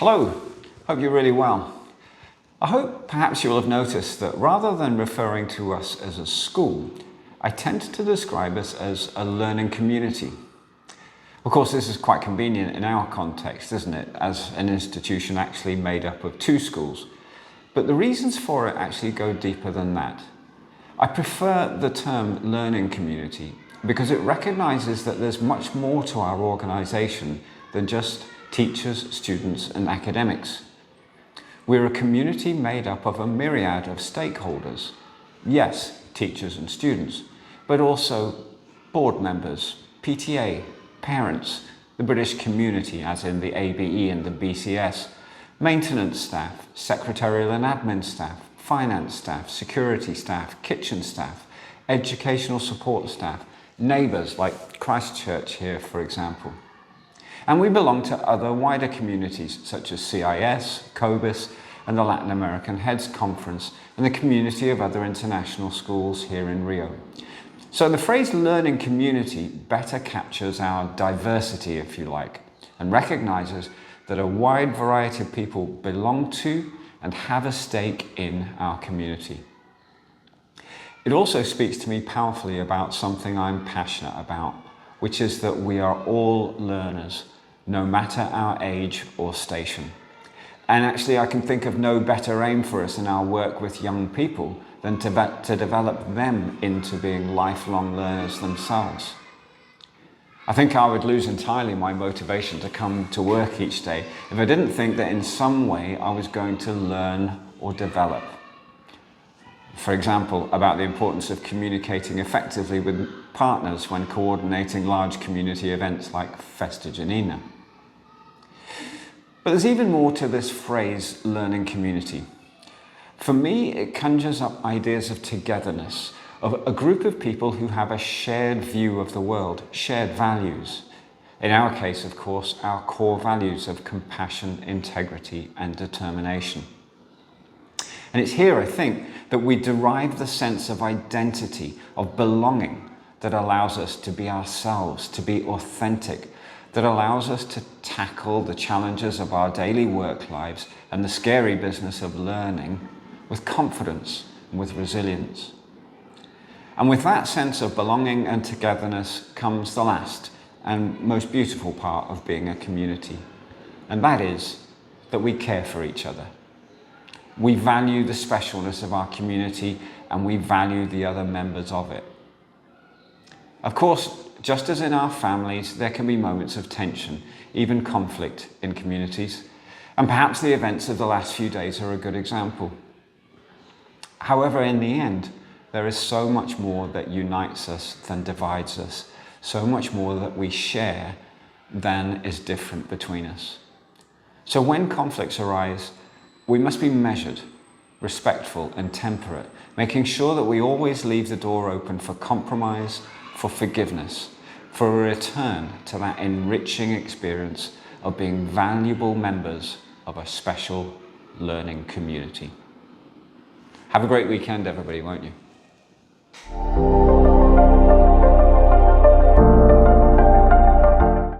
Hello, hope you're really well. I hope perhaps you'll have noticed that rather than referring to us as a school, I tend to describe us as a learning community. Of course, this is quite convenient in our context, isn't it, as an institution actually made up of two schools. But the reasons for it actually go deeper than that. I prefer the term learning community because it recognises that there's much more to our organisation than just teachers, students and academics. We're a community made up of a myriad of stakeholders. Yes, teachers and students, but also board members, PTA, parents, the British community as in the ABE and the BCS, maintenance staff, secretarial and admin staff, finance staff, security staff, kitchen staff, educational support staff, neighbours like Christchurch here for example. And we belong to other wider communities such as CIS, COBIS and the Latin American Heads Conference and the community of other international schools here in Rio. So the phrase learning community better captures our diversity, if you like, and recognises that a wide variety of people belong to and have a stake in our community. It also speaks to me powerfully about something I'm passionate about, which is that we are all learners, no matter our age or station. And actually I can think of no better aim for us in our work with young people than to develop them into being lifelong learners themselves. I think I would lose entirely my motivation to come to work each day if I didn't think that in some way I was going to learn or develop. For example, about the importance of communicating effectively with partners when coordinating large community events like Festa Junina. But there's even more to this phrase, learning community. For me, it conjures up ideas of togetherness, of a group of people who have a shared view of the world, shared values. In our case, of course, our core values of compassion, integrity and determination. And it's here, I think, that we derive the sense of identity, of belonging that allows us to be ourselves, to be authentic, that allows us to tackle the challenges of our daily work lives and the scary business of learning with confidence and with resilience. And with that sense of belonging and togetherness comes the last and most beautiful part of being a community. And that is that we care for each other. We value the specialness of our community and we value the other members of it. Of course, just as in our families, there can be moments of tension, even conflict in communities. And perhaps the events of the last few days are a good example. However, in the end, there is so much more that unites us than divides us, so much more that we share than is different between us. So when conflicts arise, we must be measured, respectful and temperate, making sure that we always leave the door open for compromise, for forgiveness, for a return to that enriching experience of being valuable members of a special learning community. Have a great weekend, everybody, won't you?